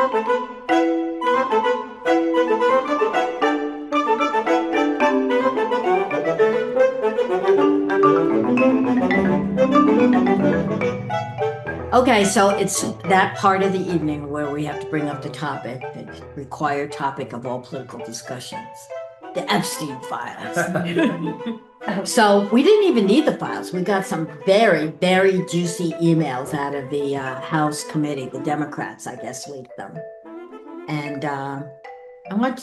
Okay, so it's that part of the evening where we have to bring up the topic, the required topic of all political discussions, the Epstein Files. So we didn't even need the files. We got some very, very juicy emails out of the House committee. The Democrats, I guess, leaked them. And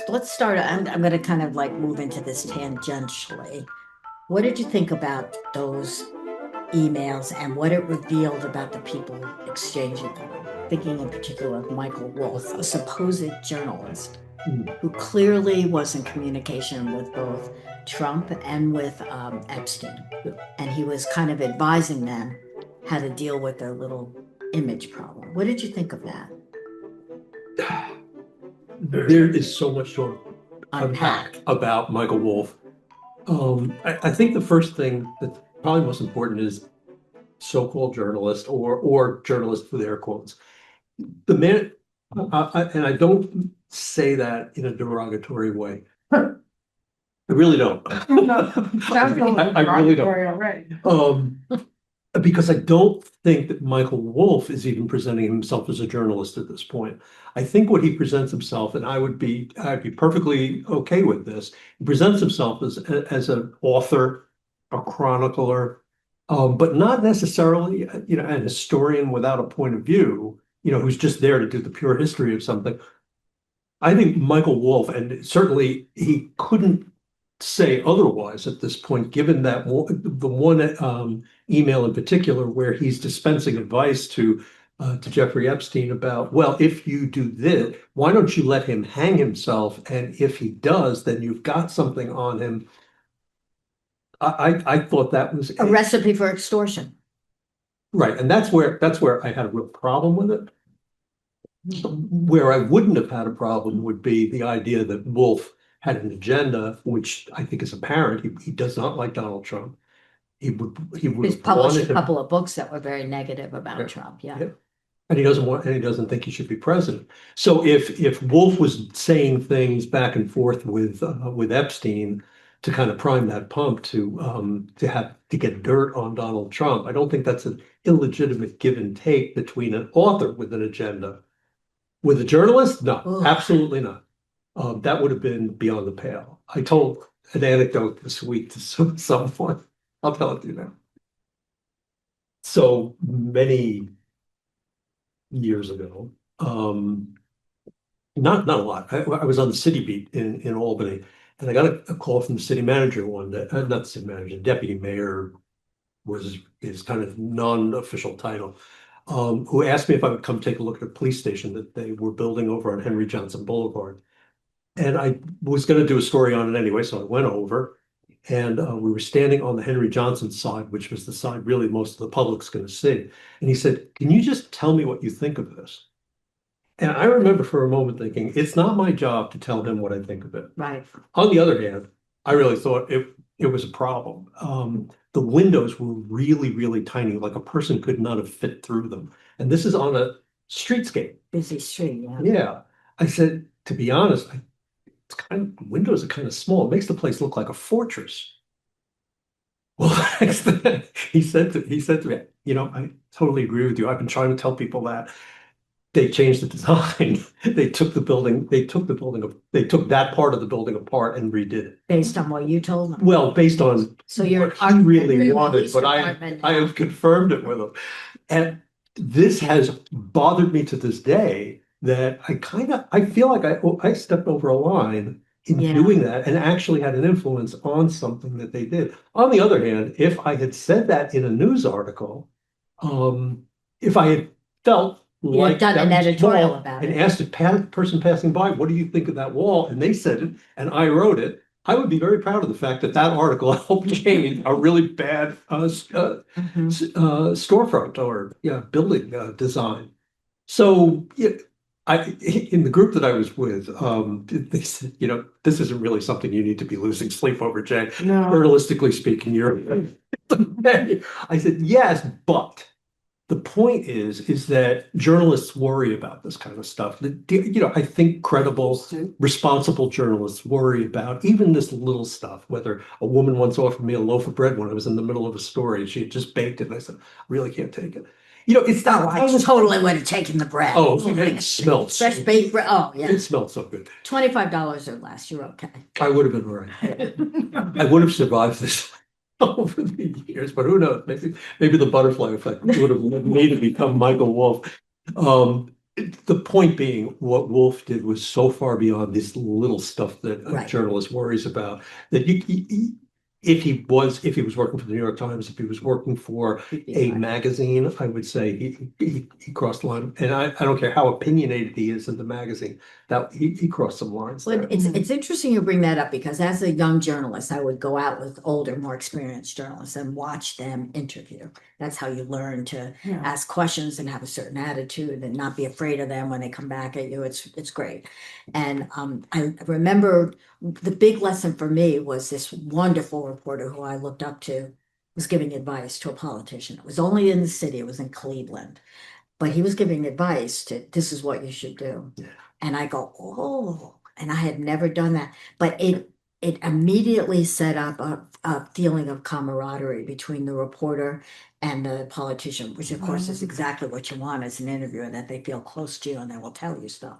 let's start. I'm going to kind of like move into this tangentially. What did you think about those emails and what it revealed about the people exchanging them? Thinking in particular of Michael Wolff, a supposed journalist who clearly was in communication with both Trump and with Epstein. And he was kind of advising them how to deal with their little image problem. What did you think of that? There is so much to Unpack about Michael Wolff. I think the first thing that's probably most important is so-called journalist or journalist with air quotes. The man, and I don't say that in a derogatory way. I really don't. I really don't. Because I don't think that Michael Wolff is even presenting himself as a journalist at this point. I think what he presents himself, and I'd be perfectly okay with this, he presents himself as an author, a chronicler, but not necessarily, an historian without a point of view, who's just there to do the pure history of something. I think Michael Wolff, and certainly he couldn't say otherwise at this point, given that the one email in particular where he's dispensing advice to Jeffrey Epstein about, well, if you do this, why don't you let him hang himself? And if he does, then you've got something on him. I thought that was a recipe for extortion. Right, and that's where I had a real problem with it. Where I wouldn't have had a problem would be the idea that Wolff had an agenda, which I think is apparent. He does not like Donald Trump. He's published a couple of books that were very negative about Trump. Yeah. And he doesn't think he should be president. So if Wolff was saying things back and forth with Epstein to kind of prime that pump to get dirt on Donald Trump, I don't think that's an illegitimate give and take between an author with an agenda. With a journalist, no, Ugh. Absolutely not. That would have been beyond the pale. I told an anecdote this week to someone. I'll tell it to you now. So many years ago, not a lot. I was on the city beat in Albany, and I got a call from the city manager one day. Not the city manager, deputy mayor was his kind of non-official title. Who asked me if I would come take a look at a police station that they were building over on Henry Johnson Boulevard. And I was going to do a story on it anyway, so I went over, and we were standing on the Henry Johnson side, which was the side really most of the public's going to see. And he said, "Can you just tell me what you think of this?" And I remember for a moment thinking, it's not my job to tell him what I think of it. Right. On the other hand, I really thought it was a problem. The windows were really, really tiny, like a person could not have fit through them. And this is on a streetscape. Busy street, yeah. Yeah. I said, to be honest, windows are kind of small. It makes the place look like a fortress. Well, he said to me, I totally agree with you. I've been trying to tell people that. They changed the design. They took that part of the building apart and redid it. Based on what you told them? Well, based on so you're what he really wanted, but I have confirmed it with him. And this has bothered me to this day that I feel like I stepped over a line in doing that and actually had an influence on something that they did. On the other hand, if I had said that in a news article, if I had felt like done an editorial about and it, asked a person passing by, "What do you think of that wall?" and they said it, and I wrote it, I would be very proud of the fact that article helped change a really bad storefront or building design. So in the group that I was with, they said, this isn't really something you need to be losing sleep over, Jay. No. Realistically speaking, you're. I said, yes, but the point is that journalists worry about this kind of stuff. I think credible, responsible journalists worry about even this little stuff, whether a woman once offered me a loaf of bread when I was in the middle of a story. She had just baked it, and I said, I really can't take it. It's not I totally would have taken the bread. Oh, it smells. Fresh baked bread. Oh, yeah. It smelled so good. $25 or less, you're okay. I would have been all right. I would have survived this over the years, but who knows? Maybe the butterfly effect would have led me to become Michael Wolff. The point being, what Wolff did was so far beyond this little stuff that a Right. journalist worries about that if he was working for the New York Times, if he was working for a magazine, I would say he crossed the line. And I don't care how opinionated he is in the magazine, that he crossed some lines Well, there. it's interesting you bring that up because as a young journalist, I would go out with older, more experienced journalists and watch them interview. That's how you learn to ask questions and have a certain attitude and not be afraid of them when they come back at you. It's great. And I remember the big lesson for me was this wonderful reporter who I looked up to was giving advice to a politician. It was only in the city, it was in Cleveland, but he was giving advice to this is what you should do. Yeah. And I go, oh, and I had never done that, but it immediately set up a feeling of camaraderie between the reporter and the politician, which of course is exactly what you want as an interviewer, that they feel close to you and they will tell you stuff.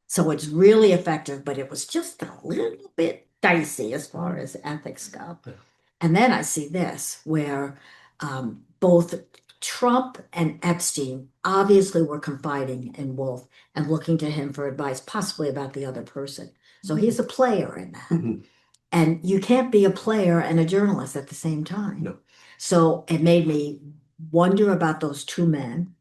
So it's really effective, but it was just a little bit dicey as far as ethics go. Yeah. And then I see this where both Trump and Epstein obviously were confiding in Wolff and looking to him for advice, possibly about the other person. So he's a player in that. Mhm. And you can't be a player and a journalist at the same time. No. So it made me wonder about those two men,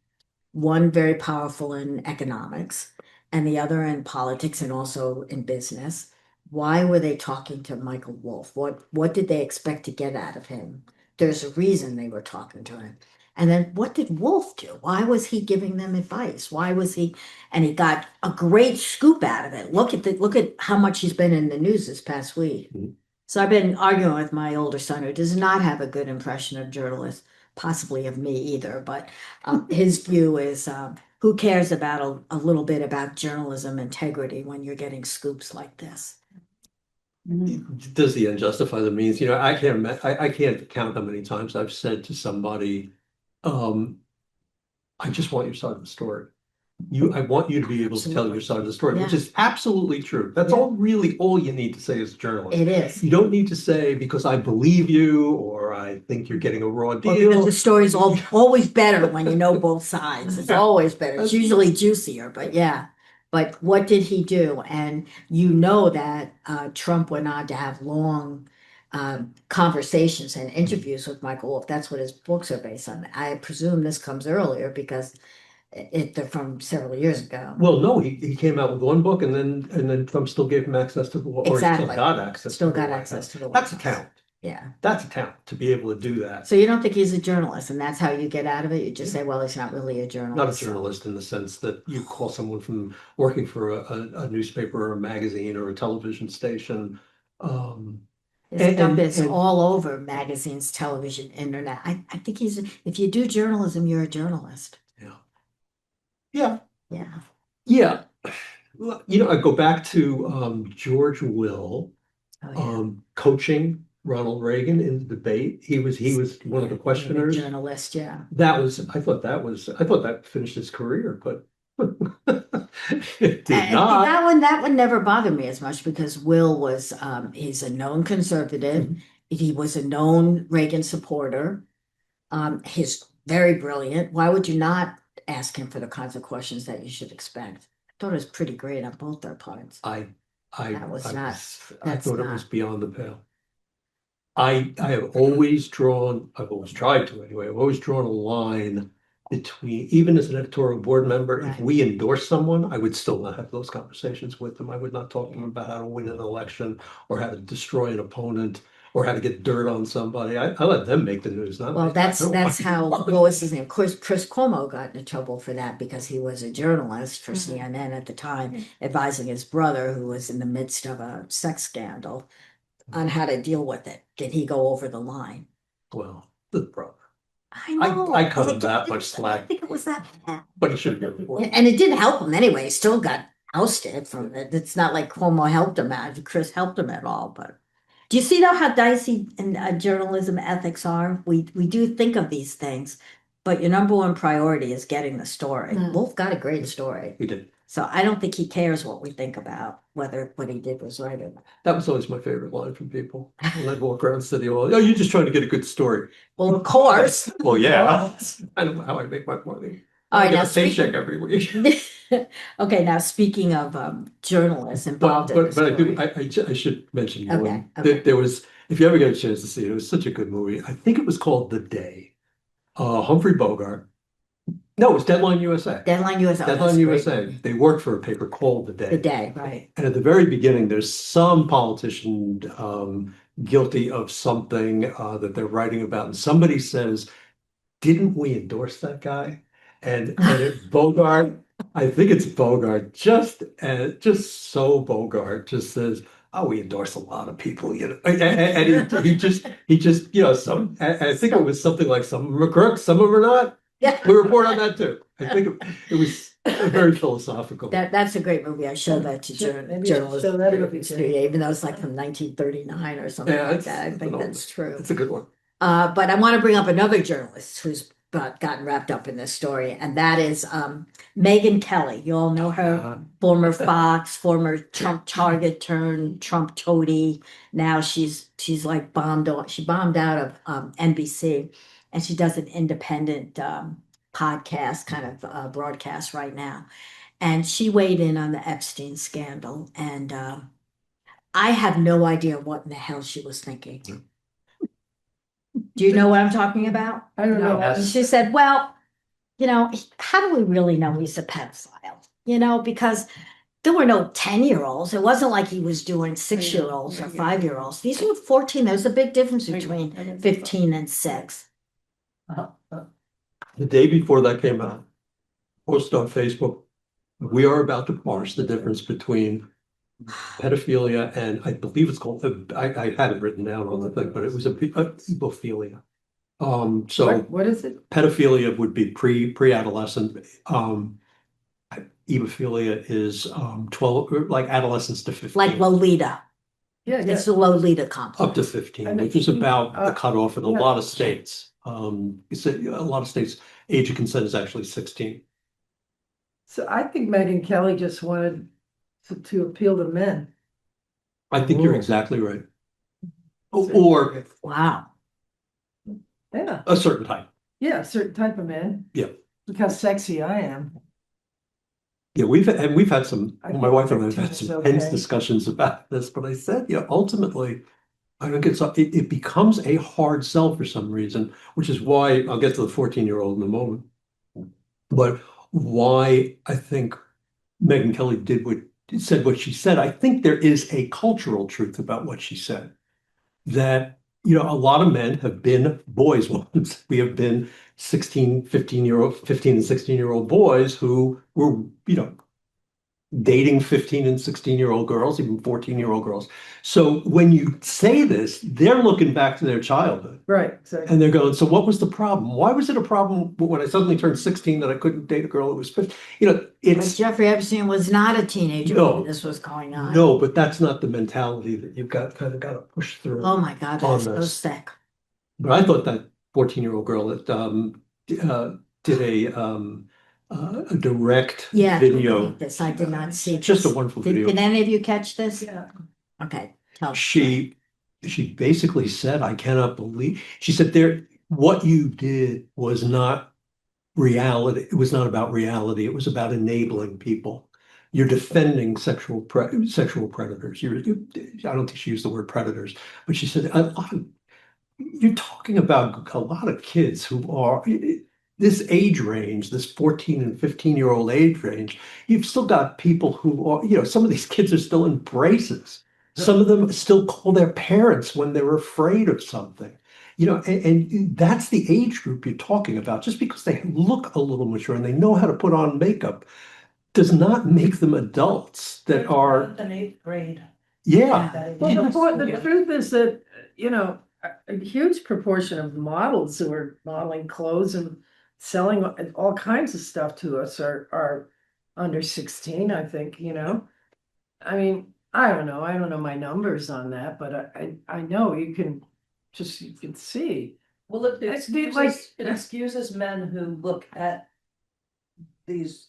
one very powerful in economics and the other in politics and also in business. Why were they talking to Michael Wolff? What did they expect to get out of him? There's a reason they were talking to him. And then what did Wolff do? Why was he giving them advice? Why was he? And he got a great scoop out of it. Look at how much he's been in the news this past week. Mhm. So I've been arguing with my older son, who does not have a good impression of journalists, possibly of me either. But his view is, who cares about a little bit about journalism integrity when you're getting scoops like this? Does the end justify the means? I can't count how many times I've said to somebody, I just want your side of the story. I want you to be able to tell your side of the story, which Yeah. is absolutely true. That's Yeah. all you need to say as a journalist. It is. You don't need to say because I believe you or I think you're getting a raw Well, because deal. the story's always better when you know both sides. It's always better. It's usually juicier, but yeah. But what did he do? And you know that Trump went on to have long conversations and interviews with Michael Wolff. That's what his books are based on. I presume this comes earlier because they're from several years ago. Well, no, he came out with one book and then Trump still gave him access to the or he Exactly. still got access. Still to the got White access House. to the White That's a House. talent. Yeah. That's a talent to be able to do that. So you don't think he's a journalist, and that's how you get out of it? You just say, well, he's not really a journalist. Not a journalist in the sense that you call someone from working for a newspaper or a magazine or a television station. His stuff is all over magazines, television, internet. I think if you do journalism, you're a journalist. Yeah. Yeah. Yeah. Well, I go back to George Will Oh, yeah. coaching Ronald Reagan in the debate. He was one of the questioners. Journalist, yeah. I thought that finished his career, but it did And not. that one never bothered me as much because Will was he's a known conservative. Mhm. He was a known Reagan supporter. He's very brilliant. Why would you not ask him for the kinds of questions that you should expect? I thought it was pretty great on both their parts. I That was not- I that's thought it was not- beyond the pale. I've always tried to anyway, I've always drawn a line between, even as an editorial board member, if Right. we endorse someone, I would still not have those conversations with them. I would not talk to them about how to win an election or how to destroy an opponent or how to get dirt on somebody. I let them make the news, not Well, me. that's how, what was his name? Chris Cuomo got into trouble for that because he was a journalist for CNN at the time, advising his brother, who was in the midst of a sex scandal, on how to deal with it. Did he go over the line? Well, the brother. I know. I cut him I that didn't much slack. think it was that bad. But he should have been. And it didn't help him anyway. He still got ousted from it. It's not like Cuomo helped him out. Chris helped him at all. But do you see though how dicey and journalism ethics are? We do think of these things, but your number one priority is getting the story. Wolf got a great story. He did. So I don't think he cares what we think about whether what he did was right or not. That was always my favorite line from people. When I'd walk around City Hall, oh, you're just trying to get a good story. Well, of course. Well, yeah. I don't know how I make my money. All right, I get now a paycheck every week. Okay, now speaking of journalists involved in this But I do, story. I should mention Okay, one. okay. There was, if you ever get a chance to see it, it was such a good movie. I think it was called The Day. Humphrey Bogart. No, it was Deadline USA. Deadline USA. Deadline USA. They worked for a paper called The Day. The Day, right. And at the very beginning, there's some politician guilty of something that they're writing about. And somebody says, didn't we endorse that guy? And it, Bogart, I think it's Bogart, just so Bogart just says, oh, we endorse a lot of people, you know. And he just, you know, I think it was something like some of them are crooks, some of them are not. Yeah. We report on that too. I think it was very philosophical. That's a great movie. I showed that to journalists, even though it's like from 1939 or something like that. I think that's true. It's a good one. But I want to bring up another journalist who's gotten wrapped up in this story, and that is Megyn Kelly. You all know her, former Fox, former Trump target turned Trump toady. Now she's like bombed out. She bombed out of NBC, and she does an independent podcast kind of broadcast right now. And she weighed in on the Epstein scandal, and I have no idea what in the hell she was thinking. Do you know what I'm talking about? I don't know. And she said, well, you know, how do we really know he's a pedophile? You know, because there were no 10-year-olds. It wasn't like he was doing 6-year-olds or 5-year-olds. These were 14. There's a big difference between 15 and 6. The day before that came out, posted on Facebook, we are about to parse the difference between pedophilia and I believe it's called, I had it written down on the thing, but it was a ebophilia. So what is it? pedophilia would be pre-adolescent. Ebophilia is 12, like adolescents to 15. Like Lolita. Yeah, yeah. It's the Lolita complex. Up to 15, which is about the cutoff in a lot of states. It's a lot of states, age of consent is actually 16. So I think Megyn Kelly just wanted to appeal to men. I think you're exactly right. Or Wow. Yeah, a certain type. yeah, a certain type of man. Yeah. Look how sexy I am. Yeah, we've had some, I my wife and I have think had some it's tense okay. discussions about this, but I said, yeah, ultimately, I think it becomes a hard sell for some reason, which is why I'll get to the 14-year-old in a moment. But why I think Megyn Kelly said what she said, I think there is a cultural truth about what she said. That, you know, a lot of men have been boys once. We have been 15 and 16-year-old boys who were, you know, dating 15 and 16-year-old girls, even 14-year-old girls. So when you say this, they're looking back to their childhood. Right, exactly. And they're going, so what was the problem? Why was it a problem when I suddenly turned 16 that I couldn't date a girl that was 15? You know, But it's Jeffrey Epstein was not a teenager No. when this was going on. no, but that's not the mentality that you've got to push through. Oh my God, On that's so this. sick. But I thought that 14-year-old girl that did a direct video. This I did not see. Just a this. wonderful Did video. any of you catch this? Yeah. Okay, tell us. She basically said, I cannot believe, she said, what you did was not reality. It was not about reality. It was about enabling people. You're defending sexual predators. I don't think she used the word predators, but she said you're talking about a lot of kids who are this age range, this 14 and 15-year-old age range. You've still got people who are, you know, some of these kids are still in braces. Some of them still call their parents when they're afraid of something. You know, and that's the age group you're talking about. Just because they look a little mature and they know how to put on makeup does not make them adults that are in 8th grade. Yeah. Well, the truth is that, you know, a huge proportion of models who are modeling clothes and selling all kinds of stuff to us are under 16, I think, you know? I mean, I don't know my numbers on that, but I know you can see. Well, it I feel like- excuses men who look at these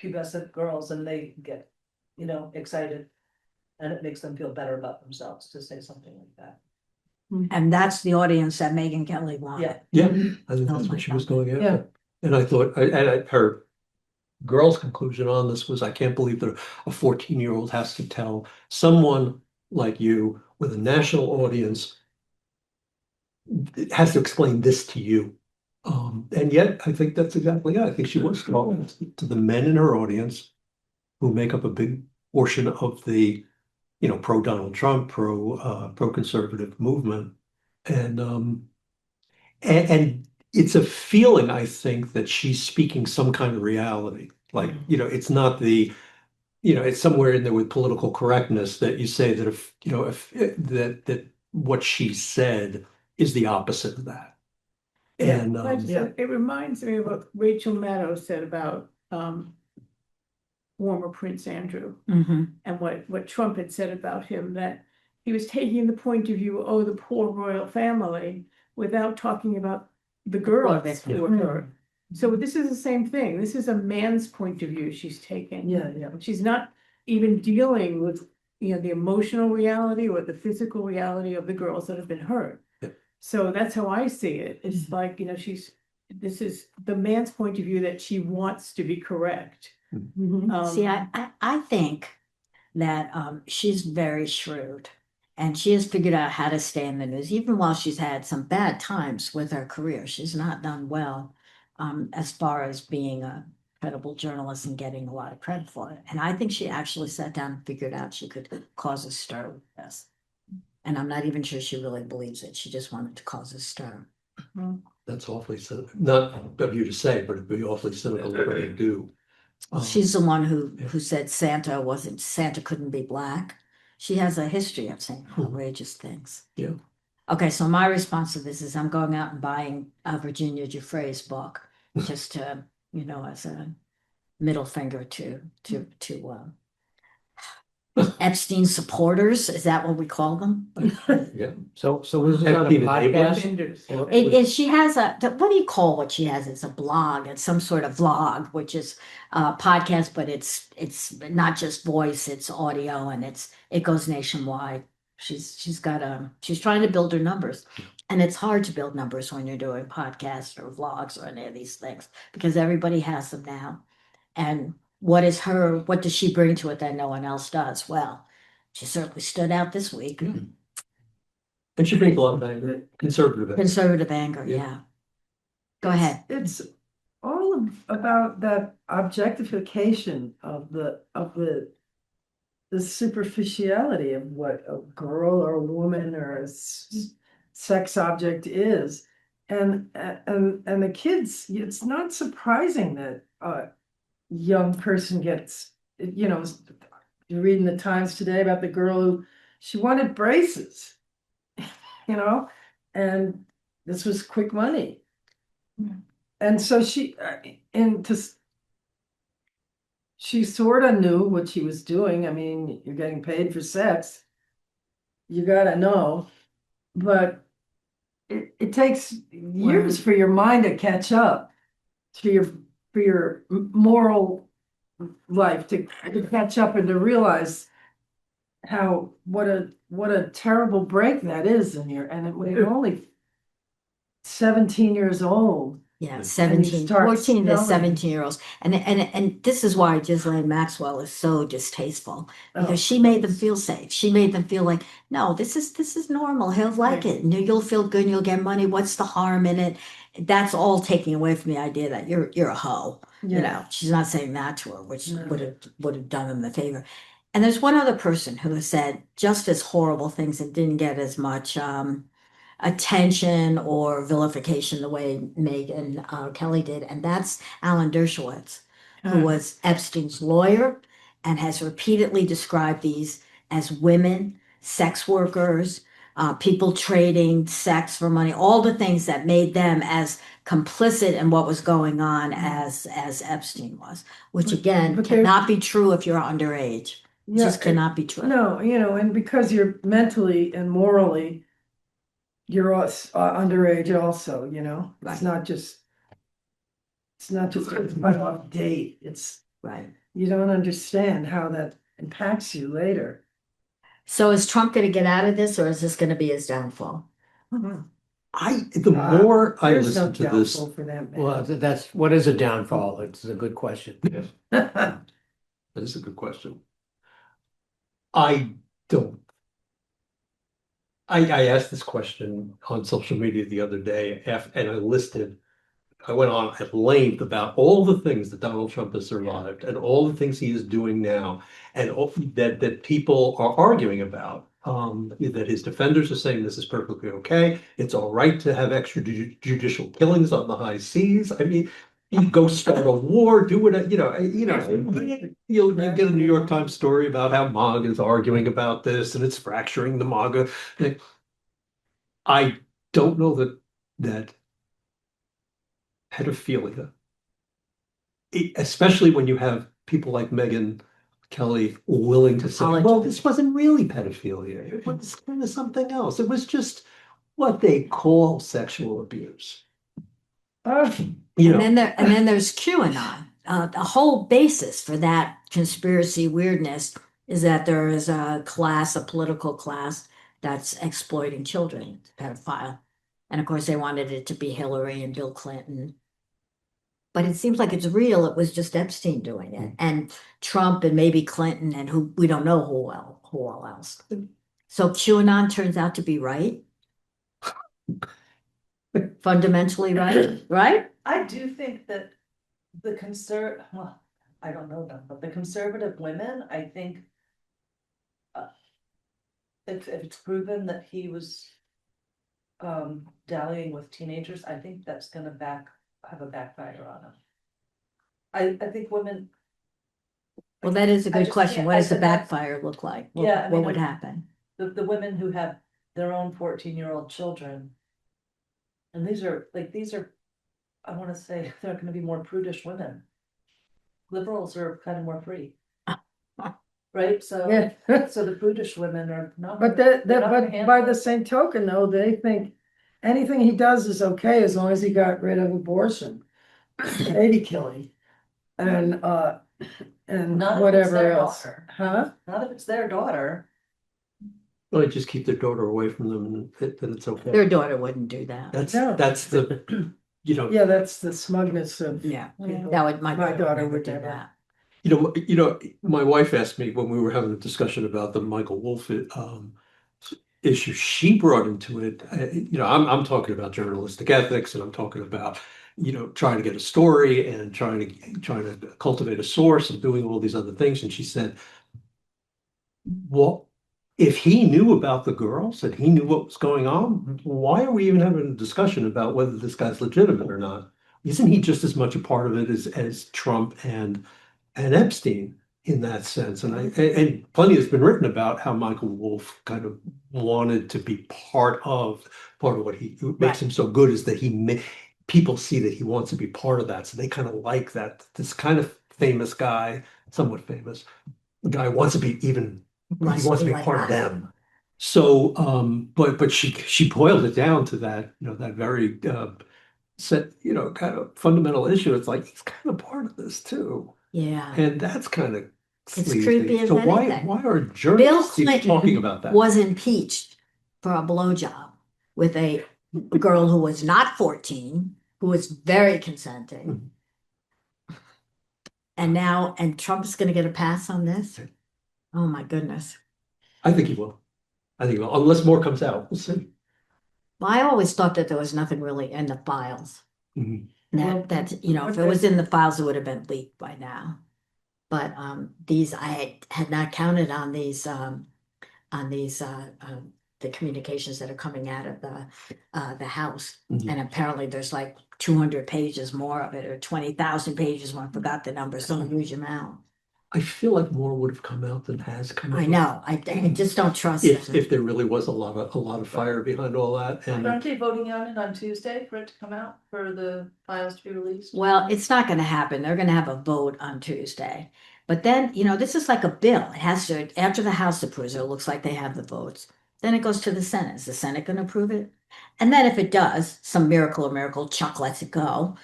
pubescent girls and they get, excited. And it makes them feel better about themselves to say something like that. And that's the audience that Megyn Kelly wanted. Yeah, Mm-hmm. I think Oh that's my what she was God. going Yeah. after. And I thought, her girl's conclusion on this was, I can't believe that a 14-year-old has to tell someone like you with a national audience has to explain this to you. And yet, I think that's exactly it. I think she was talking to the men in her audience who make up a big portion of the, pro Donald Trump, pro conservative movement. And it's a feeling, I think, that she's speaking some kind of reality. Like, it's not it's somewhere in there with political correctness that you say that that what she said is the opposite of that. Yeah, And It reminds me of what Rachel Maddow said about former Prince Andrew Mhm. and what Trump had said about him, that he was taking the point of view of the poor royal family without talking about the girls victim. who were hurt. So this is the same thing. This is a man's point of view she's taking. Yeah. She's not even dealing with, the emotional reality or the physical reality of the girls that have been hurt. Yeah. So that's how I see it. It's Mm-hmm. like, this is the man's point of view that she wants to be correct. See, I think that she's very shrewd and she has figured out how to stay in the news, even while she's had some bad times with her career. She's not done well as far as being a credible journalist and getting a lot of credit for it. And I think she actually sat down and figured out she could cause a stir with this. And I'm not even sure she really believes it. She just wanted to cause a stir. that's awfully cynical. Not of you to say, but it'd be awfully cynical of her to do. She's the one who said Santa couldn't be black. She has a history of saying outrageous things. Yeah. Okay, so my response to this is I'm going out and buying a Virginia Giuffre's book just to, as a middle finger to Epstein supporters. Is that what we call them? Yeah. So was it on a Epstein enablers? podcast? Offenders. Or She has what do you call what she has? It's a blog. It's some sort of vlog, which is a podcast, but it's not just voice, it's audio, and it goes nationwide. She's trying to build her numbers. And it's hard to build numbers when you're doing podcasts or vlogs or any of these things because everybody has them now. And what does she bring to it that no one else does? Well, she certainly stood out this week. And she brings a lot of anger, conservative anger. Conservative anger, Yeah. yeah. Go ahead. It's all about that objectification of the superficiality of what a girl or a woman or a sex object is. And the kids, it's not surprising that a young person gets, you're reading the Times today about the girl who she wanted braces, and this was quick money. And so she sort of knew what she was doing. I mean, you're getting paid for sex. You gotta know. But it takes years for your mind to catch up to your moral life to catch up and to realize what a terrible break that is when you're only 17 years old. Yeah, you 17, start 14 to smelling. 17-year-olds. And this is why Ghislaine Maxwell is so distasteful because Oh. she made them feel safe. She made them feel like, no, this is normal. He'll like it. And you'll feel good and you'll get money. What's the harm in it? That's all taking away from the idea that you're a hoe. She's not saying that to her, which No. would have done them the favor. And there's one other person who has said just as horrible things that didn't get as much attention or vilification the way Megyn Kelly did, and that's Alan Dershowitz, who was Epstein's lawyer and has repeatedly described these as women, sex workers, people trading sex for money, all the things that made them as complicit in what was going on as Epstein was, which again but they- cannot be true if you're underage. It Yeah, just cannot be true. No, and because you're mentally and morally, you're underage also, Right. it's not just a off date, Right. you don't understand how that impacts you later. So is Trump going to get out of this, or is this going to be his downfall? The more I There's no listen to this, downfall for that Well, man. that's, what is a downfall? It's a good question. that is a good question. I don't. I asked this question on social media the other day, and I went on at length about all the things that Donald Trump has survived and all the things he is doing now, and that people are arguing about. That his defenders are saying this is perfectly okay. It's all right to have extrajudicial killings on the high seas. I mean, you go start a war, do whatever, you'll get a New York Times story about how MAGA is arguing about this and it's fracturing the MAGA thing. I don't know that pedophilia, especially when you have people like Megyn Kelly willing to say, well, this wasn't really pedophilia. It was kind of something else. It was just what they call sexual abuse. And then there's QAnon. The whole basis for that conspiracy weirdness is that there is a political class that's exploiting children, pedophile. And of course, they wanted it to be Hillary and Bill Clinton. But it seems like it's real. It was just Epstein doing it, and Trump, and maybe Clinton, and who we don't know who all else. So QAnon turns out to be right, fundamentally right, right? I do think that I don't know them, but the conservative women, I think. If it's proven that he was dallying with teenagers, I think that's gonna have a backfire on him. I think women. Well, that is a I good just question. can't- What I does the said that- backfire look like? Yeah, I What mean, would happen? The women who have their own 14-year-old children. And these are, I wanna say, they're gonna be more prudish women. Liberals are kind of more free. Right, so Yeah. the prudish women are not. But they're not gonna but handle by it. the same token, though, they think anything he does is okay as long as he got rid of abortion, baby killing, and Not if it's whatever their else. daughter. Huh? Not if it's their daughter. Well, just keep their daughter away from them, and then it's okay. Their daughter wouldn't do that. No. That's the Yeah, that's the smugness of. Yeah, people. that would my daughter never would do never. that. My wife asked me when we were having a discussion about the Michael Wolff issue. She brought into it. I'm talking about journalistic ethics, and I'm talking about trying to get a story and trying to cultivate a source and doing all these other things. And she said, "Well, if he knew about the girls and he knew what was going on, why are we even having a discussion about whether this guy's legitimate or not? Isn't he just as much a part of it as Trump and Epstein in that sense?" And plenty has been written about how Michael Wolff kind of wanted to be part of what makes him so good is that people see that he wants to be part of that, so they kind of like that this kind of famous guy, somewhat famous guy wants to be even. He wants to be like part of that. them. So, but she boiled it down to that, that very kind of fundamental issue. It's like he's kind of part of this too, Yeah. and that's kind of It's sleazy. creepy as So why anything. are Bill journalists even Clinton talking about that? was impeached for a blowjob with a girl who was not 14, who was very consenting. And Trump's going to get a pass on this? Oh my goodness. I think he will. Unless more comes out. We'll see. Well, I always thought that there was nothing really in the files. Mhm. If it was in the files, it would have been leaked by now. But I had not counted on these the communications that are coming out of the House. Mhm. And apparently there's like 200 pages more of it, or 20,000 pages more. I forgot the number, some huge amount. I feel like more would have come out than has come out. I know, I just don't trust If them. if there really was a lot of fire behind all that, and Aren't they voting on it on Tuesday for it to come out, for the files to be released? Well, it's not gonna happen. They're gonna have a vote on Tuesday. But then, this is like a bill. It has to, after the House approves it, it looks like they have the votes. Then it goes to the Senate. Is the Senate gonna approve it? And then if it does, some miracle or miracle, Chuck lets it go.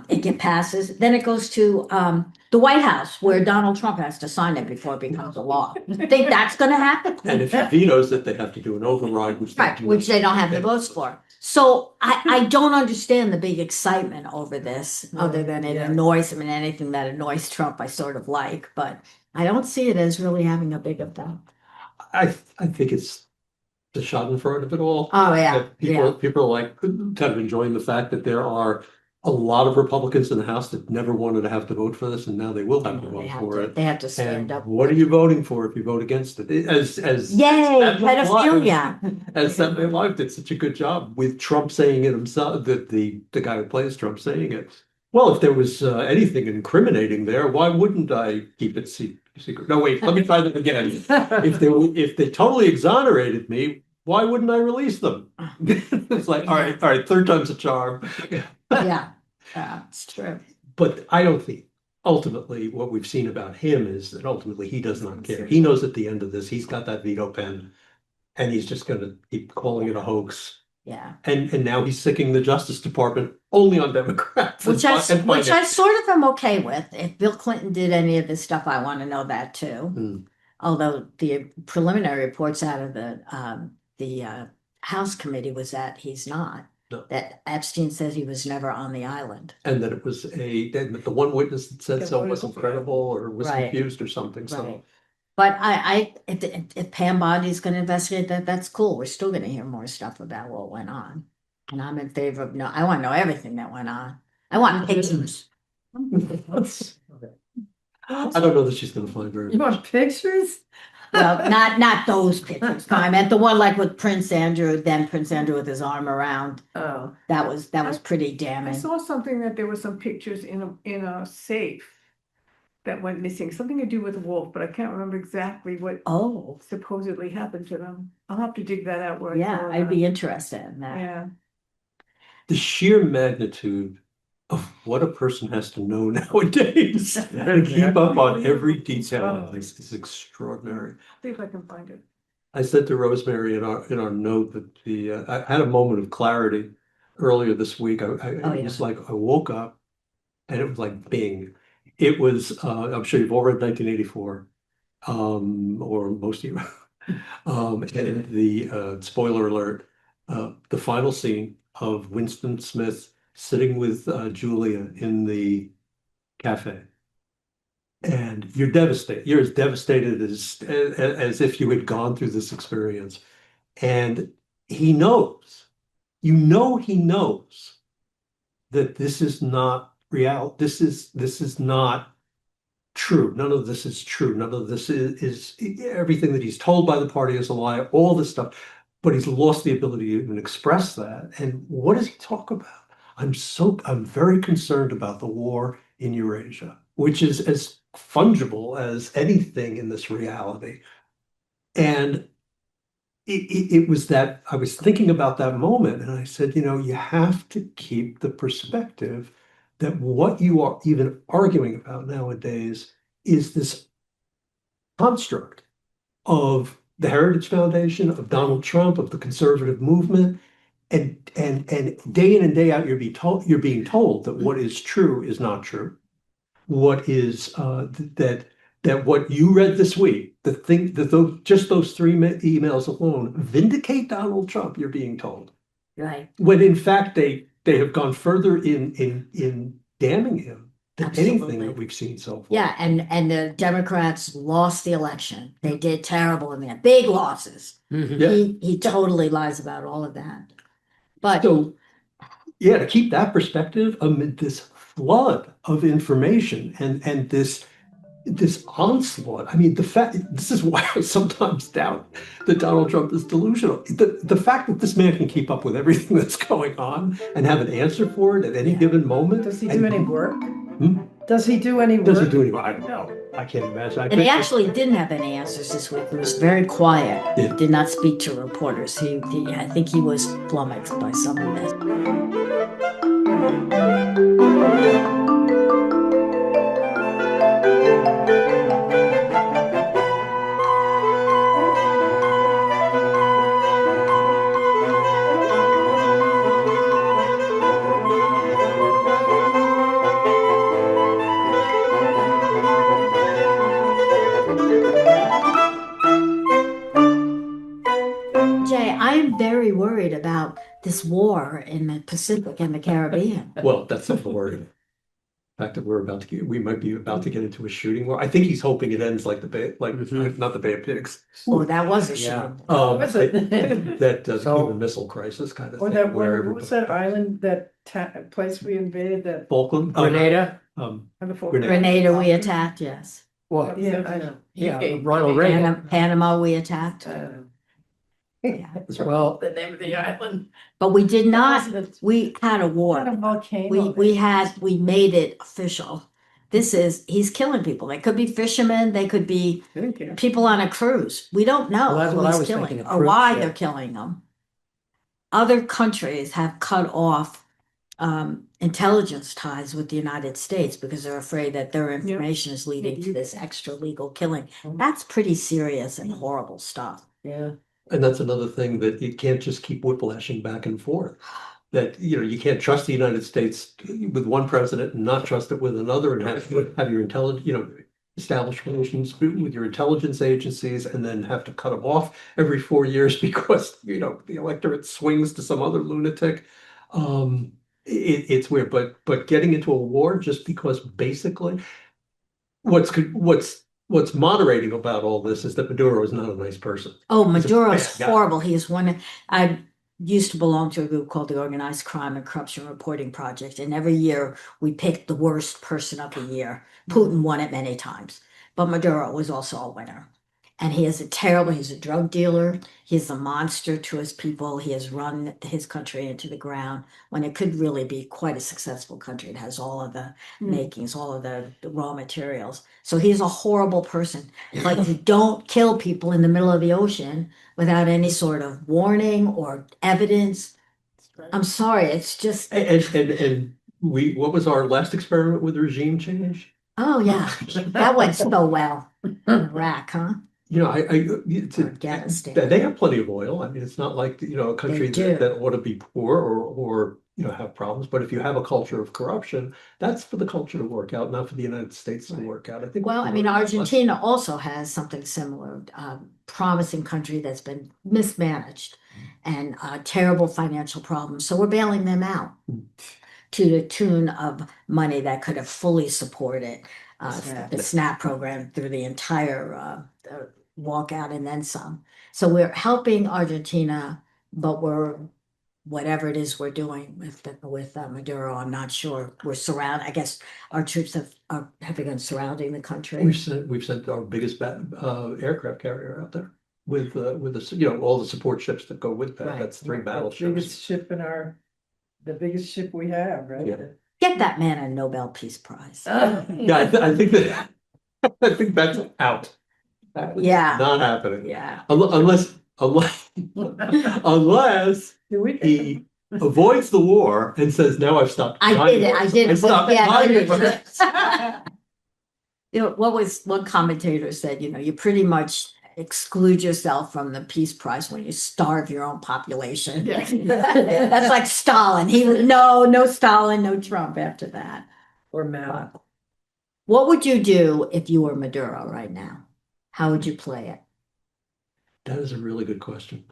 It passes, then it goes to the White House where Donald Trump has to sign it before it becomes a law. You think that's gonna happen? and if he vetoes it, they have to do an override, which they Right, do. which they don't have the votes for. So I don't understand the big excitement over this, other than it Yeah. annoys him, and anything that annoys Trump, I sort of like, but I don't see it as really having a big effect. I think it's the schadenfreude of it all. Oh, yeah, That people are like kind of enjoying the fact that there are a lot of Republicans in the House that never wanted to have to vote for this, and now they will have to They vote have for to, it. they have to And stand up. what are you voting for if you vote against it? As Yay, as pedophilia. as Saturday Night Live did such a good job with Trump saying it himself, that the guy who plays Trump saying it. Well, if there was anything incriminating there, why wouldn't I keep it secret? No, wait, let me try that again. If they totally exonerated me, why wouldn't I release them? It's like, all right, third time's a charm. Yeah, it's true. But I don't think ultimately what we've seen about him is that ultimately he does not care. He knows at the end of this, he's got that veto pen, and he's just going to keep calling it a hoax. Yeah. And now he's sicking the Justice Department only on Democrats. Which I finance. sort of am okay with. If Bill Clinton did any of this stuff, I want to know that too. Mm. Although the preliminary reports out of the House committee was that he's not. No. That Epstein says he was never on the island. And that it was that the one witness that said so wasn't credible or was Right. confused or something. So Right. But if Pam Bondi's going to investigate that, that's cool. We're still going to hear more stuff about what went on. And I'm in favor of I want to know everything that went on. I want pictures. I don't know that she's going to find very You want pictures? Well, not those pictures. No, I meant the one like with Prince Andrew, then Prince Andrew with his arm around. Oh, That was pretty I damning. saw something that there were some pictures in a safe that went missing, something to do with Wolf, but I can't remember exactly what Oh, supposedly happened to them. I'll have to dig that out. Where I yeah, saw I'd that. be interested in that. Yeah, the sheer magnitude of what a person has to know nowadays and keep up on every detail of this is extraordinary. see if I can find it. I said to Rosemary in our note that I had a moment of clarity earlier this week. It was like I woke up and it was like bing. It was I'm sure you've all read 1984, or most of you. And the spoiler alert, the final scene of Winston Smith sitting with Julia in the cafe. And you're devastated. You're as devastated as if you had gone through this experience. And he knows, he knows that this is not real. This is not true. None of this is true. None of this is everything that he's told by the party is a lie, all this stuff. But he's lost the ability to even express that. And what does he talk about? I'm very concerned about the war in Eurasia, which is as fungible as anything in this reality. And it was that I was thinking about that moment, and I said, you have to keep the perspective that what you are even arguing about nowadays is this construct of the Heritage Foundation, of Donald Trump, of the conservative movement. And day in and day out, you're being told that what is true is not true. What is that what you read this week, just those three emails alone vindicate Donald Trump. You're being told, Right. when in fact they have gone further in damning him than anything Absolutely. that we've seen so far. Yeah, and the Democrats lost the election. They did terrible in there, big losses. Mhm. Yeah. He totally lies about all of that. But So, yeah, to keep that perspective amid this flood of information and this onslaught. I mean, this is why I sometimes doubt that Donald Trump is delusional. The fact that this man can keep up with everything that's going on and have an answer for it at any given moment. does he do any work? Hmm? Does he do any work? Does he do any? I don't know. No, I can't imagine. And he actually didn't have any answers this week. He was very quiet. He Yeah. did not speak to reporters. I think he was flummoxed by some of this. Jay, I am very worried about this war in the Pacific and the Caribbean. Well, that's not the word. The fact that we might be about to get into a shooting war. I think he's hoping it ends like the Bay, like Mhm. not the Bay of Pigs. Oh, that was a Yeah. shame. Was it? That So- Cuban Missile Crisis kind of Or thing. that, where what was that island, that place we invaded, that? Falkland? Grenada? Grenada. Grenada we attacked, yes. What? Yeah, I know. Yeah, Ronald Reagan. Panama we attacked. Yeah. That's right. Well, The name of the island. But we did not, Wasn't it- we had a Not a war. volcano. We made it official. He's killing people. They could be fishermen, they could be people on a cruise. We don't know Well, that's who what I he's was killing thinking, a or cruise why ship. they're killing them. Other countries have cut off intelligence ties with the United States because they're afraid that their information is leading to this extra legal killing. That's pretty serious and horrible stuff. Yeah. And that's another thing that you can't just keep whiplashing back and forth. That, you can't trust the United States with one president and not trust it with another and have your establish relations with your intelligence agencies and then have to cut them off every 4 years because, the electorate swings to some other lunatic. It's weird, but getting into a war just because basically what's moderating about all this is that Maduro is not a nice person. Oh, He's a Maduro's bad guy. horrible. He is I used to belong to a group called the Organized Crime and Corruption Reporting Project, and every year we picked the worst person of the year. Putin won it many times, but Maduro was also a winner. And he's a drug dealer. He's a monster to his people. He has run his country into the ground when it could really be quite a successful country. It has all of the makings, all of the raw materials. So he's a horrible person. But you don't kill people in the middle of the ocean without any sort of warning or evidence. I'm sorry, it's just, And what was our last experiment with regime change? oh yeah, that went so well. Iraq, huh? Afghanistan. They have plenty of oil. I mean, it's not like, a country do. that ought to be poor or have problems. But if you have a culture of corruption, that's for the culture to work out, not for the United States to work out. I think. Well, I mean, Argentina also has something similar, promising country that's been mismanaged and terrible financial problems. So we're bailing them out to the tune of money that could have fully supported the SNAP program through the entire walkout and then some. So we're helping Argentina, but whatever it is we're doing with Maduro, I'm not sure. We're surrounded. I guess our troops have begun surrounding the country. We've sent our biggest aircraft carrier out there with all the support ships that go with that. Right. That's 3 The battleships. biggest ship the biggest ship we have, right? Yeah. Get that man a Nobel Peace Prize. Yeah, I think that's out. That is Yeah. not happening. Yeah. Unless he avoids the war and says, "Now I've stopped." I did it. I did I it. stopped Yeah, I buying did it. it. What was one commentator said? You pretty much exclude yourself from the Peace Prize when you starve your own population. That's like Stalin. No Stalin, no Trump after that. Or Mao. What would you do if you were Maduro right now? How would you play it? That is a really good question.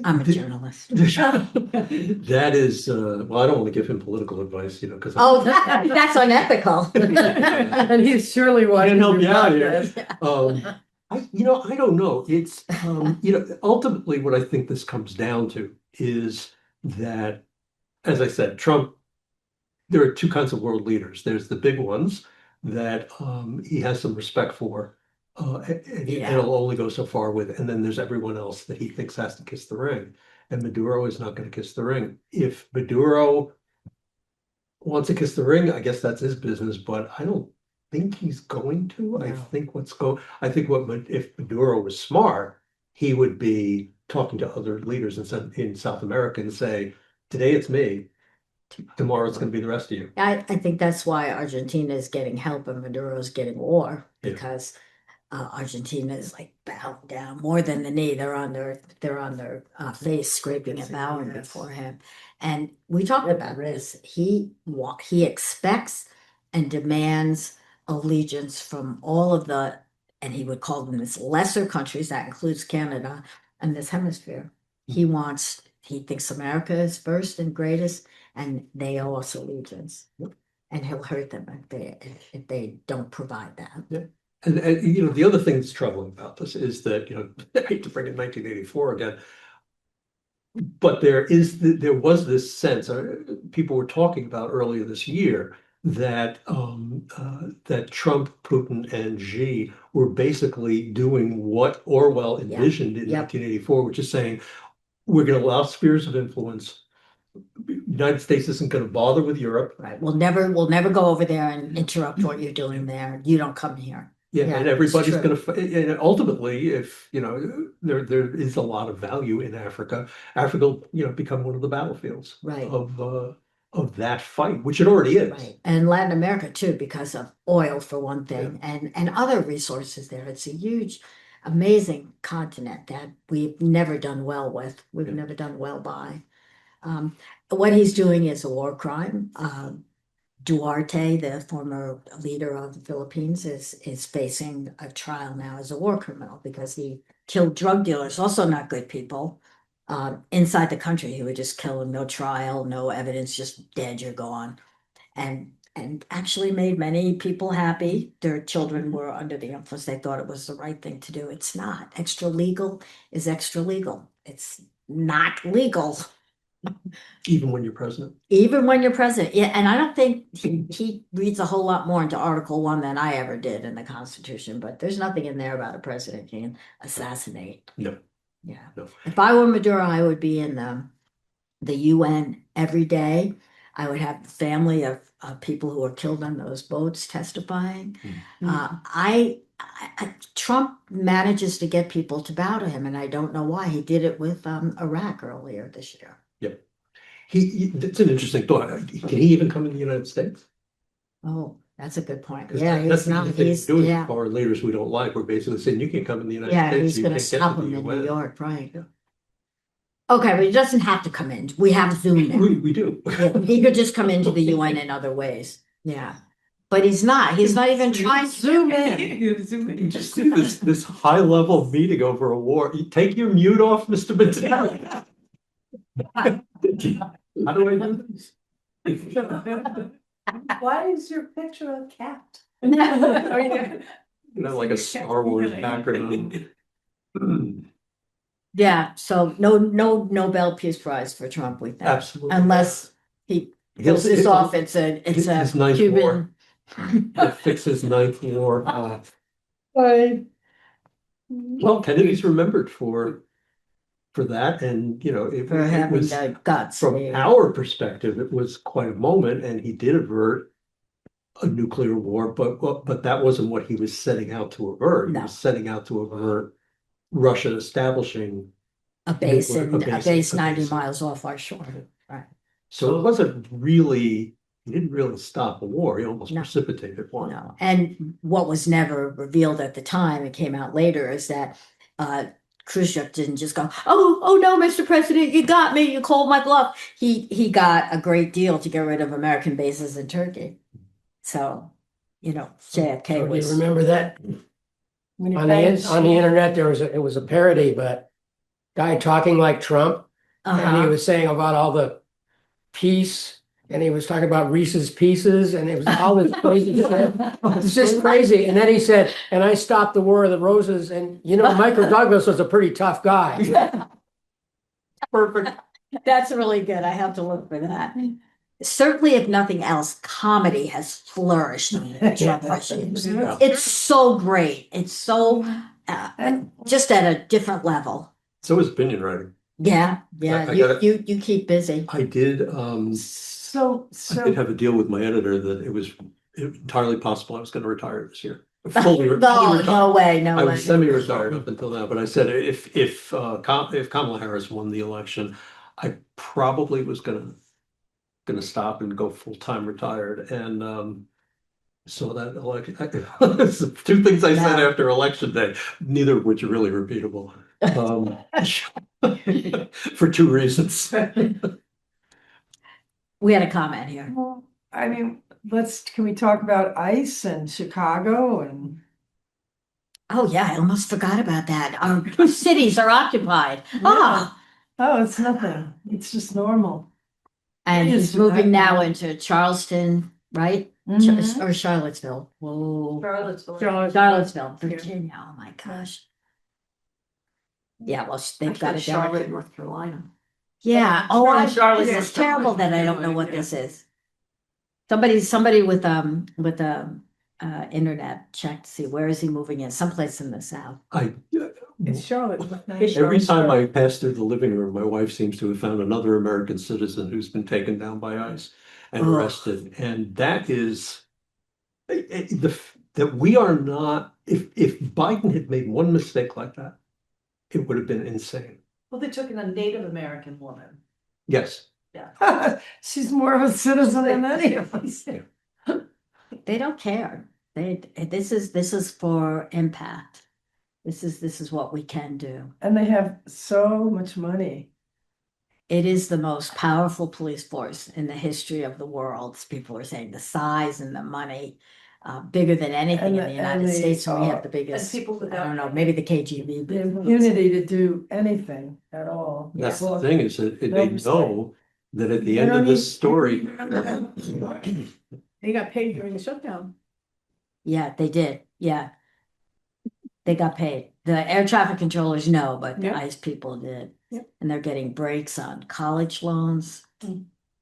I'm a journalist. That is, well, I don't want to give him political advice, because. Oh, that's unethical. And he's surely watching. help you your out here. podcast. I don't know. It's, ultimately what I think this comes down to is that, as I said, Trump, there are 2 kinds of world leaders. There's the big ones that he has some respect for, and it'll only go so far with, and then there's everyone else that he thinks has to kiss the ring. And Maduro is not going to kiss the ring. If Maduro wants to kiss the ring, I guess that's his business, but I don't think he's going to. I No. think if Maduro was smart, he would be talking to other leaders in South America and say, today it's me, tomorrow it's going to be the rest of you. I think that's why Argentina is getting help and Maduro is getting war, Yeah. because Argentina is like bowing down more than the knee. They're on their face, scraping and bowing before him. And we talked about this. He expects and demands allegiance from all of the, and he would call them this lesser countries, that includes Canada and this hemisphere. He thinks America is first and greatest, and they owe us allegiance. And he'll hurt them if they don't provide that. Yeah. And the other thing that's troubling about this is that, I hate to bring in 1984 again, but there was this sense, people were talking about earlier this year, that that Trump, Putin, and Xi were basically doing what Orwell envisioned in 1984, which is saying, we're going to allow spheres of influence. United States isn't going to bother with Europe. Right. We'll never go over there and interrupt what you're doing there. You don't come here. Yeah, Yeah, and everybody's it's going to, and ultimately, if there is a lot of value in Africa, will become one of the battlefields Right. of that fight, which it already is. Right. And Latin America too, because of oil for one thing, and other resources there. It's a huge, amazing continent that we've never done well with. We've never done well by. What he's doing is a war crime. Duarte, the former leader of the Philippines, is facing a trial now as a war criminal because he killed drug dealers, also not good people, inside the country. He would just kill them, no trial, no evidence, just dead, you're gone. And actually made many people happy. Their children were under the influence. They thought it was the right thing to do. It's not. Extra legal is extra legal. It's not legal. Even when you're president. Even when you're president. Yeah, and I don't think he reads a whole lot more into Article 1 than I ever did in the Constitution, but there's nothing in there about a president can assassinate. No. Yeah. No. If I were Maduro, I would be in the UN every day. I would have the family of people who were killed on those boats testifying. Trump manages to get people to bow to him, and I don't know why. He did it with Iraq earlier this year. Yep. It's an interesting thought. Can he even come in the United States? Oh, that's a good point. 'Cause Yeah, that's he's not. He's doing Yeah, foreign leaders we don't like. We're basically saying you can't come in the United yeah, States. he's you going to can't get stop to him the in UN. New York, right? Yeah. Okay, but he doesn't have to come in. We have Zoom now. We do. Yeah, he could just come into the UN in other ways. Yeah, but he's not. He's not even trying to Zoom in. Zoom in. You just see this high level meeting over a war. You take your mute off, Mr. Mattel. How do I do this? Why is your picture a cat? Oh, yeah. Like a Star Wars background. Yeah, so no Nobel Peace Prize for Trump, we think, Absolutely. unless he pulls this off. It's a his ninth Cuban. He'll fix his ninth war. Well, Kennedy's remembered for that, and For it having was the guts. from yeah. our perspective, it was quite a moment, and he did avert a nuclear war, but that wasn't what he was setting out to avert. He No. was setting out to avert Russia establishing A base nuclear- and a base a 90 base. miles off our shore. Right. So it wasn't really, he didn't really stop a war. He almost No. precipitated one. No. And what was never revealed at the time, it came out later, is that Khrushchev didn't just go, oh no, Mr. President, you got me, you called my bluff. He got a great deal to get rid of American bases in Turkey. So, JFK So do was. you remember that? When he On finished- the internet, it was a parody, but guy talking like Trump, and he Uh-huh. was saying about all the peace, and he was talking about Reese's Pieces, and it was all this crazy shit. It's just crazy. And then he said, and I stopped the War of the Roses, and Michael Douglas was a pretty tough guy. Perfect. That's really good. I have to look for that. Certainly, if nothing else, comedy has flourished in the Trump regimes. Yeah. It's so great. It's so just at a different level. So is opinion writing. Yeah, I gotta- you keep busy. I did So have a deal with my editor that entirely possible I was gonna retire this year. Fully No, retired. no way, no I way. was semi-retired up until now, but I said if Kamala Harris won the election, I probably was gonna stop and go full-time retired. And so that election, two things I said No. after election day, neither of which are really repeatable. For two reasons. We had a comment here. Well, I mean, can we talk about ICE and Chicago and? Oh, yeah, I almost forgot about that. Our cities are occupied. Ah, Oh, it's nothing. It's just normal. and Yes, he's moving I- now into Charleston, right? Mhm. Or Charlottesville. Whoa. Charlottesville. Charlottesville, Virginia. Oh my gosh. Yeah, well, they've got a Charlotte, North Carolina. Yeah. Oh, Charlotte, this North is terrible that I don't know what this is. Somebody with internet checked to see where is he moving in? Someplace in the south. It's Charlotte. Every time I pass through the living room, my wife seems to have found another American citizen who's been taken down by ICE and Ugh. arrested. And that is that we are not, if Biden had made one mistake like that, it would have been insane. Well, they took in a Native American woman. Yes. She's more of a citizen than any of us. They don't care. This is for impact. This is what we can do. And they have so much money. It is the most powerful police force in the history of the world. People are saying the size and the money, bigger than anything in the United States. And we have the biggest, people I without. don't know, maybe the KGB. The immunity to do anything at all. That's Well, the thing is that they oversight. know that at the They end don't of this need- story, They got paid during the shutdown. Yeah, they did. Yeah. They got paid. The air traffic controllers know, but the Yep. ICE people did. Yep. And they're getting breaks on college loans,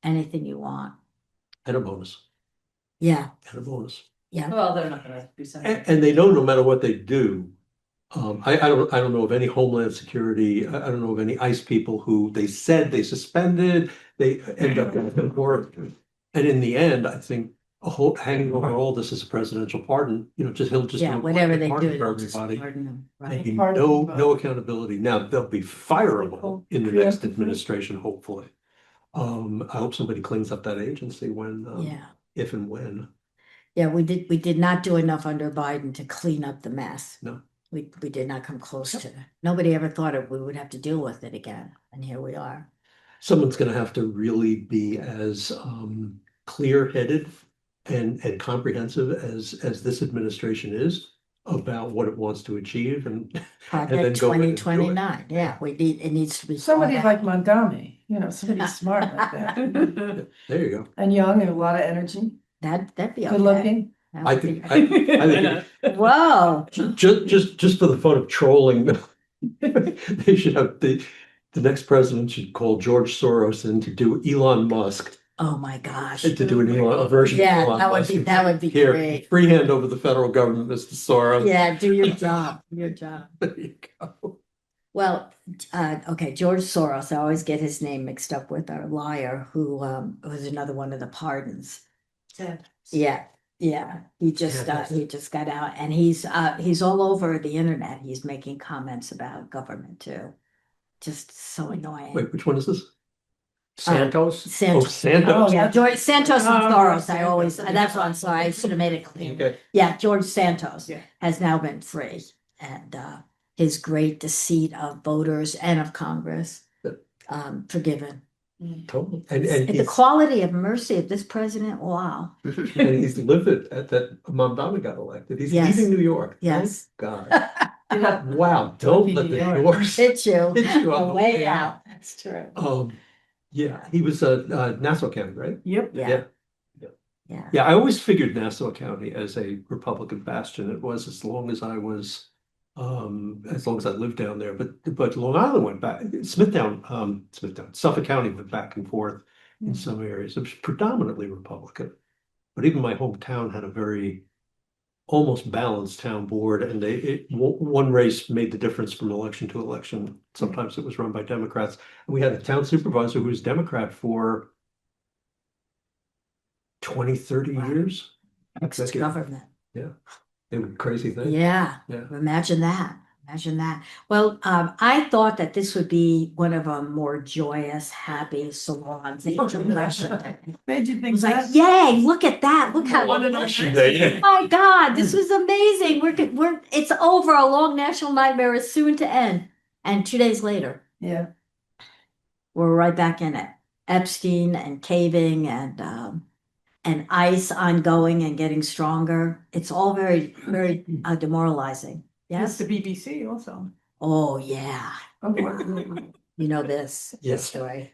anything you want. and a bonus, Yeah, and a bonus. yeah. Well, they're not gonna be sending. And they know no matter what they do, I don't know of any Homeland Security, I don't know of any ICE people who they said they suspended, they end up in court. And in the end, I think hanging over all this is a presidential pardon, he'll just Yeah, do a whatever blanket they pardon do, for they'll just everybody. pardon them, There'll right? be Pardon no them. no accountability. Now they'll be fireable in the next administration, hopefully. I hope somebody cleans up that agency when Yeah. if and when. Yeah, we did not do enough under Biden to clean up the mess. No. We did not come close to it. Nobody ever thought we would have to deal with it again, and here we are. Someone's gonna have to really be as clear-headed and comprehensive as this administration is about what it wants to achieve and then Project go in and do it. 2029. Yeah, it needs to be. Somebody thought like out. Mondami, somebody smart like that. There you go. And young and a lot of energy, That'd be okay. good looking. That I would think, be- I think Whoa. just for the fun of trolling, they should have the next president should call George Soros in to do Elon Musk, Oh my gosh. to do a version of Yeah, Elon that would Musk. be- that would be Here, great. free hand over the federal government, Mr. Soros. Yeah, do your job. Do your job. There you go. Well, okay, George Soros, I always get his name mixed up with our liar, who was another one of the pardons. Yeah, he just got out, and he's all over the internet. He's making comments about government too. Just so annoying. Wait, which one is this? Santos. Santos. Santos. Yeah, George Santos and Oh, Soros. I Santos. always, that's what I'm sorry. I should have made it clear. Okay. Yeah, George Santos Yeah. has now been free, and his great deceit of voters and of Congress forgiven. Totally. And The he's, quality of mercy of this president, wow. and he's livid at that Mondami got elected. He's Yes. leaving New York. Yes. Thank God. Wow, don't let the doors. Hit you Hit you on the way way out. That's true. Yeah, he was Nassau County, right? Yep. Yeah. Yeah. Yeah. I always figured Nassau County as a Republican bastion. It was as long as I was, as long as I lived down there. But Long Island went back. Smithtown, Suffolk County went back and forth in some areas. It was predominantly Republican. But even my hometown had a very almost balanced town board, and one race made the difference from election to election. Sometimes it was run by Democrats. And we had a town supervisor who was Democrat for 20, 30 years. Executive. government. It was a crazy thing. Yeah, Yeah. imagine that. Imagine that. Well, I thought that this would be one of our more joyous, happy salons. It Made you think was like, that? yay, look at that. Look how. One of Oh those- my God, this was amazing. It's over. A long national nightmare is soon to end. And 2 days later, Yeah, we're right back in it. Epstein and caving and ICE ongoing and getting stronger. It's all very, very demoralizing. Yes, Yes. the BBC also. Oh, yeah. oh, wow. You know this Yes. story.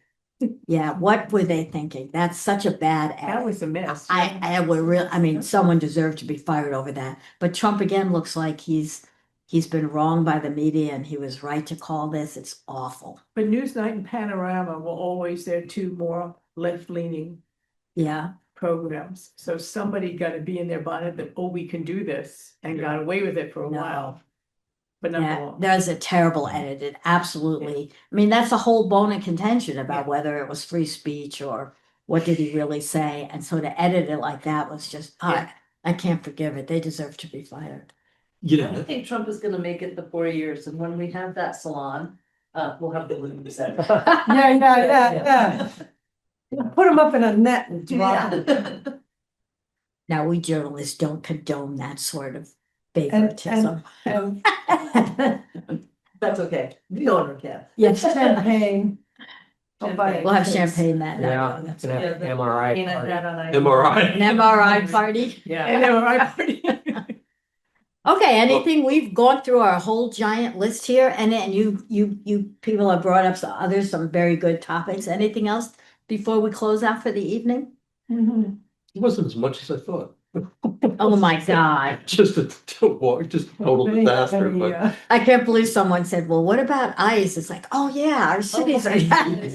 Yeah. What were they thinking? That's such a bad That ad. was a mess. I would real. I mean, someone deserved to be fired over that. But Trump again looks like he's been wronged by the media, and he was right to call this. It's awful. But Newsnight and Panorama were always their two more left-leaning Yeah. programs. So somebody got to be in their bonnet that, oh, we can do this, and got away with it for a No. while. But not for Yeah, long. there's a terrible edit. It absolutely. I mean, that's a whole bone of contention about whether it was free speech or what did he really say. And so to edit it like that was just, I can't forgive it. They deserve to be fired. You I know, think Trump is gonna make it the 4 years, and when we have that salon, we'll have the women set. Yeah. Put them up in a net and drop them. Now, we journalists don't condone that sort of favoritism. And That's okay, the owner can. Yes, champagne. I'll buy a we'll have case. champagne that night. Yeah, Oh, that's gonna right. have MRI. Peanut party. butter on ice. MRI. An MRI party. Yeah. And they were right. Okay, anything, we've gone through our whole giant list here, and you people have brought up some very good topics. Anything else before we close out for the evening? Mhm. It wasn't as much as I thought. Oh my God. Just a total disaster, but I can't believe someone said, well, what about ICE? It's like, oh yeah, our cities are,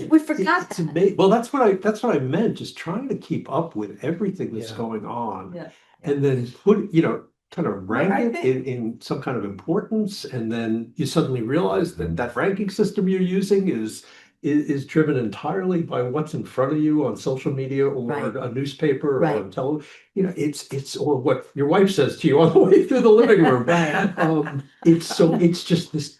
we forgot it's that. amazing. Well, that's what I meant, just trying to keep up with everything that's Yeah. going on. Yeah. And then kind of Right, I rank it in some kind of importance, and then you suddenly realize that that ranking system you're using is driven entirely by what's in front of you on social media or Right. a newspaper or Right. on television. It's or what your wife says to you on the way through the living room. Right. It's just this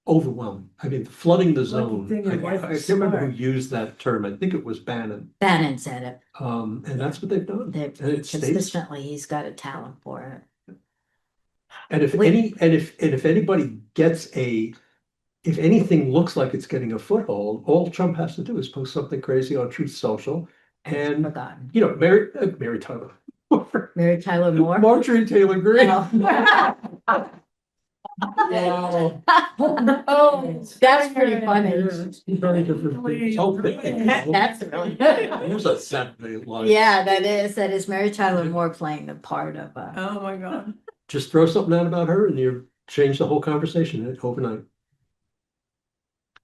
overwhelming. I mean, flooding the zone. think your wife I is can't remember smart. who used that term. I think it was Bannon. Bannon said it. And that's what they've done. They've And it stays. consistently, he's got a talent for it. And if anybody if anything looks like it's getting a foothold, all Trump has to do is post something crazy on Truth Social, and Forgotten. Mary Tyler, Mary Tyler Moore. Marjorie Taylor Greene. Oh. Oh, that's pretty funny. Very different things. Oh, really? That's really. There's a Saturday Night Live. Yeah, that is Mary Tyler Moore playing the part of, Oh, my God. Just throw something out about her, and you change the whole conversation overnight.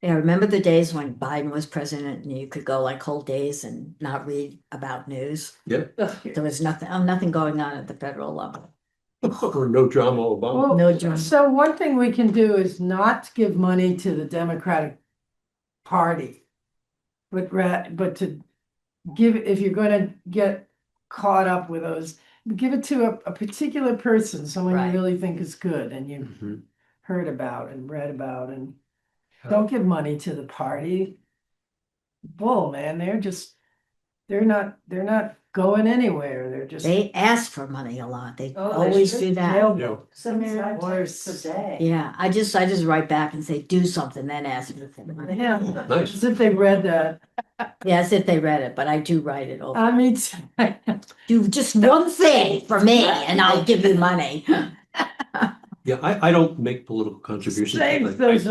yeah, remember the days when Biden was president and you could go like whole days and not read about news? Yeah. There was nothing going on at the federal level. Or no drama Obama. Well, No drama. so one thing we can do is not give money to the Democratic Party, but to give, if you're gonna get caught up with those, give it to a particular person, someone Right. you really think is good and you Mhm. heard about and read about, and don't give money to the party. Bull, man, they're not going anywhere. They're just They ask for money a lot. They Oh, they always should. do that. Yeah. 75 Worse. times a day. Yeah, I just write back and say, do something, then ask me for the money. Yeah, Nice. as if they read that. Yes, if they read it, but I do write it over. I mean, Do just one thing for me and I'll give you money. Yeah, I don't make political contributions. I save think.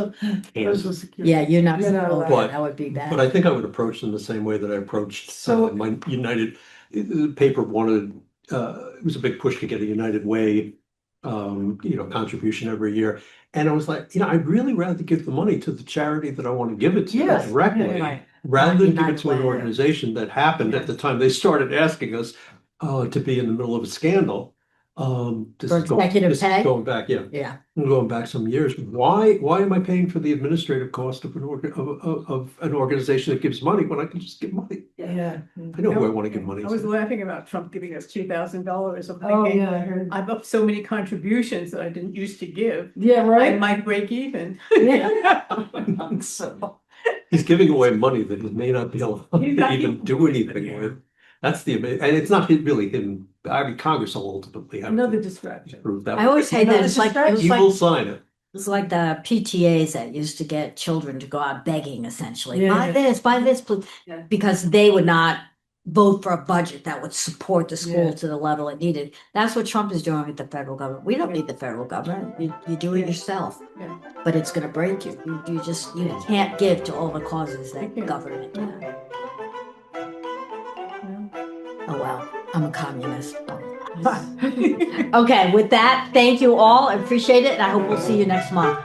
social security. Yeah, you're not, You know, oh, but- that would be But bad. I think I would approach them the same way that I approached So- my United, the paper wanted, it was a big push to get a United Way, contribution every year. And I was like, I'd really rather give the money to the charity that I want to give it to Yes, directly, Right. rather than give it United to an Way. organization that happened at the time they started asking us to be in the middle of a scandal. This For is going- executive this is pay? Going back, yeah. Yeah. Going back some years, why am I paying for the administrative cost of an organization that gives money when I can just give money? Yeah. I know who I want to give money I was to. laughing about Trump giving us $2,000. I'm Oh, thinking, yeah, I heard. I've up so many contributions that I didn't used to give. Yeah, I right? might break even. So, He's giving away money that he may not be allowed He's to not- even do anything with. That's the, and it's not really him, I mean, Congress will ultimately have Another to distraction. approve that. I always hate that. It's like, He will sign it. it's like the PTAs that used to get children to go out begging, essentially. Yeah. Buy this, please. Yeah. Because they would not vote for a budget that would support the school Yeah. to the level it needed. That's what Trump is doing with the federal government. We don't need the federal government. You do it yourself. Yeah. But it's gonna break you. You just, you can't give to all the causes that can't. government can. Well, Oh, well, I'm a communist. Okay, with that, thank you all. I appreciate it, and I hope we'll see you next month.